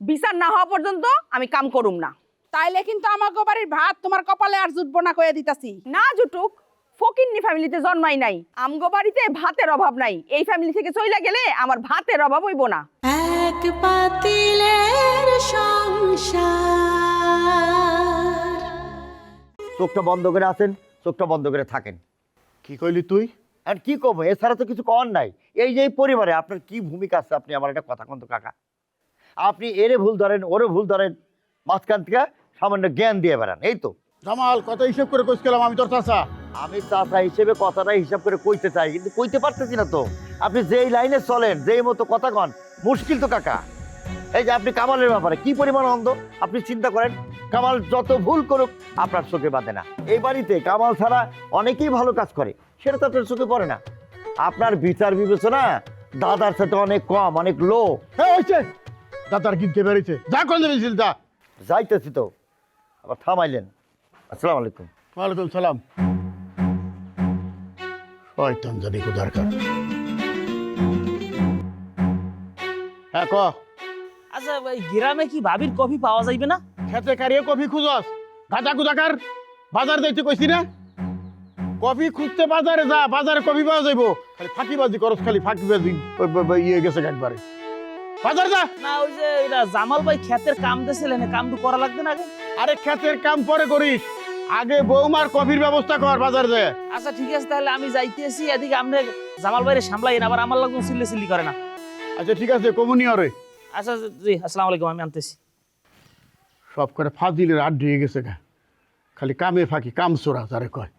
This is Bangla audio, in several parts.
বিচার না হওয়া পর্যন্ত আমি কাম করুম না। তাইলে কিন্তু আমাগো বাড়ির ভাত তোমার কপালে আর জুটবো না কইয়া দিতাছি। না জুটুক, ফকিন্নি ফ্যামিলিতে জন্মাই নাই, আমগো বাড়িতে ভাতের অভাব নাই। এই ফ্যামিলি থেকে চইলা গেলে আমার ভাতের অভাব হইব না। এক পাতিলের সংসার। চোখটা বন্ধ করে আছেন, চোখটা বন্ধ করে থাকেন। কি কইলি তুই? আর কি করবো, এছাড়া তো কিছু করার নাই। এই যে এই পরিবারে আপনার কি ভূমিকা আছে, আপনি আমার একটা কথা কন্ত কাকা। আপনি এরে ভুল ধরেন, ওরে ভুল ধরেন, মাঝখান থেকে সামান্য জ্ঞান দিয়ে বেড়ান, এই তো। জামাল কত হিসেব করে কইস গেলাম আমি তোর চাচা। আমি চাচা হিসেবে কথাটা হিসাব করে কইতে চাই, কিন্তু কইতে পারতেছি না তো। আপনি যেই লাইনে চলেন, যেই মতো কথা কন, মুশকিল তো কাকা। এই যে আপনি কামালের ব্যাপারে কি পরিমাণ অন্ধ, আপনি চিন্তা করেন। কামাল যত ভুল করুক আপনার চোখে বাঁধে না। এই বাড়িতে কামাল ছাড়া অনেকেই ভালো কাজ করে, সেটা তো আপনার চোখে পড়ে না। আপনার বিচার বিবেচনা দাদার সাথে অনেক কম, অনেক লো। হ্যাঁ হয়েছে, দাদার কিনতে বেরিয়েছে, যা করে দেবেছিল যা। যাইতেছি তো, আবার থামাইলেন। আসসালামু আলাইকুম। ওয়ালাইকুম সালাম। শয়তান জানি কোথার কার। হ্যাঁ ক। আচ্ছা ভাই, গ্রামে কি ভাবির কফি পাওয়া যাইবে না? খেতে কারিয়ে কফি খুঁজস, গাঁজা কুদাকার। বাজার যাইতে কইছি না, কফি খুঁজতে বাজারে যা, বাজারে কফি পাওয়া যাইব। খালি ফাঁকিবাজি করস, খালি ফাঁকিবাজি ইয়ে গেছে একবারে। বাজার যা। না ওই যে এটা জামাল ভাই ক্ষেতের কাম দিয়েছিলেন, কামটু করা লাগবে না আগে? আরে ক্ষেতের কাম পরে করিস, আগে বৌমার কফির ব্যবস্থা কর বাজার যে। আচ্ছা ঠিক আছে, তাহলে আমি যাইতেছি। এদিকে আপনি জামাল ভাইরে সামলাইন, আবার আমার লাগবে চিল্লি চিল্লি করে না। আচ্ছা ঠিক আছে, কমুনিও রে। আচ্ছা জি, আসসালামু আলাইকুম, আমি আনতেছি। সব করে ফাজিলের আড দিয়ে গেছে গা, খালি কামে ফাঁকি, কাম চোরা যারে কয়।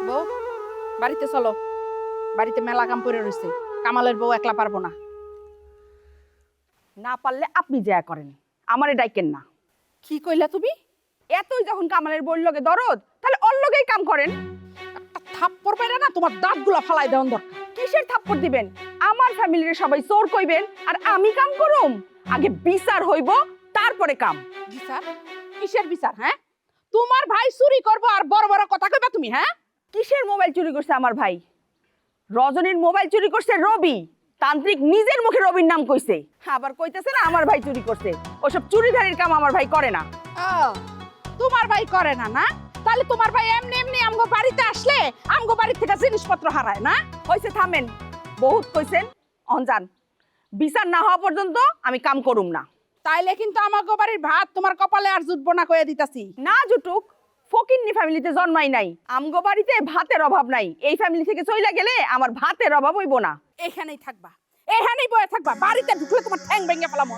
বউ বাড়িতে চলো, বাড়িতে মেলা কাম পড়ে রয়েছে। কামালের বউ একলা পারবো না। না পারলে আপনি যা করেন, আমারে ডাইকেন না। কি কইলা তুমি? এতই যখন কামালের বইর লগে দরদ, তাহলে ওর লগেই কাম করেন। একটা থাপ্পড় পাইরা না তোমার দাঁতগুলা ফালাই দেওয়ান দরকার। কিসের থাপ্পড় দিবেন? আমার ফ্যামিলির সবাই চোর কইবেন আর আমি কাম করুম? আগে বিচার হইব, তারপরে কাম। বিচার? কিসের বিচার? হ্যাঁ, তোমার ভাই চুরি করবো আর বড় বড় কথা কইবা তুমি? হ্যাঁ, কিসের মোবাইল চুরি করছে আমার ভাই? রজনীর মোবাইল চুরি করছে রবি। তান্ত্রিক নিজের মুখে রবির নাম কইছে, আবার কইতেছে না আমার ভাই চুরি করছে। ওসব চুরিধারির কাম আমার ভাই করে না। তোমার ভাই করে না? না তাহলে তোমার ভাই এমনি এমনি আমগো বাড়িতে আসলে আমগো বাড়ি থেকে জিনিসপত্র হারায় না? হইছে, থামেন, বহুত কইছেন। অনজান, বিচার না হওয়া পর্যন্ত আমি কাম করুম না। তাইলে কিন্তু আমাগো বাড়ির ভাত তোমার কপালে আর জুটবো না কইয়া দিতাছি। না জুটুক, ফকিন্নি ফ্যামিলিতে জন্মাই নাই, আমগো বাড়িতে ভাতের অভাব নাই। এই ফ্যামিলি থেকে চইলা গেলে আমার ভাতের অভাব হইব না। এখানেই থাকবা, এখানেই বয়ে থাকবা। বাড়িতে ঢুকলে তোমার ঠ্যাং ভেঙে ফেলাম।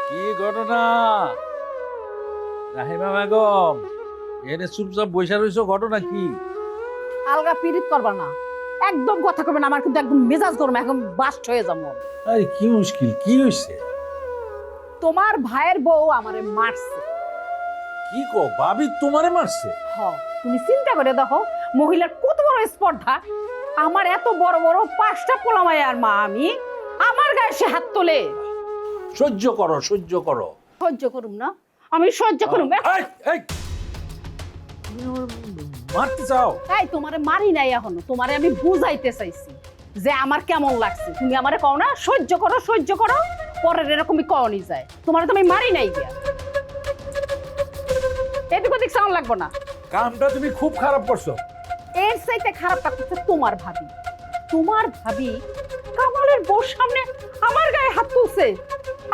কি ঘটনা রাহিমা বেগম, এনে চুপচাপ বসে রইছো, ঘটনা কি? আলগা পিরিত করবা না, একদম কথা কবে না। আমার কিন্তু একদম মেজাজ গরম, একদম বাস্ট হয়ে যাবো। আরে কি মুশকিল, কি হইছে? তোমার ভাইয়ের বউ আমারে মারছে। কি কো, ভাবি তোমারে মারছে? হ, তুমি চিন্তা করে দেখো, মহিলার কত বড় স্পর্ধা। আমার এত বড় বড় 5টা পোলামাই আর মা, আমি আমার গায়ে সে হাত তোলে। সহ্য করো, সহ্য করো। সহ্য করুম না, আমি সহ্য করুম। এই, এই, তুমি আমার মারতে চাও? তাই তোমারে মারি নাই এখনো, তোমারে আমি বুঝাইতে চাইছি যে আমার কেমন লাগছে। তুমি আমারে কও না সহ্য করো, সহ্য করো, পরের এরকমই কওনি যায়। তোমারে তো আমি মারি নাই গিয়া, এটুকু দিক সাউন্ড লাগবো না। কামটা তুমি খুব খারাপ করছো। এর চাইতে খারাপটা করছে তোমার ভাবি। তোমার ভাবি কামালের বউর সামনে আমার গায়ে হাত তুলছে।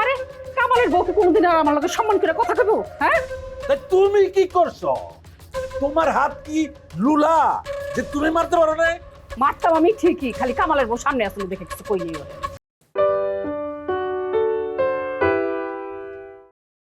আরে কামালের বউকে কোনোদিন আর আমার লগে সম্মান করে কথা কইবো? হ্যাঁ, তাই তুমি কি করছো? তোমার হাত কি লুলা যে তুমি মারতে পারো না? মারতাম আমি ঠিকই, খালি কামালের বউ সামনে আসলে দেখে কিছু কইনি।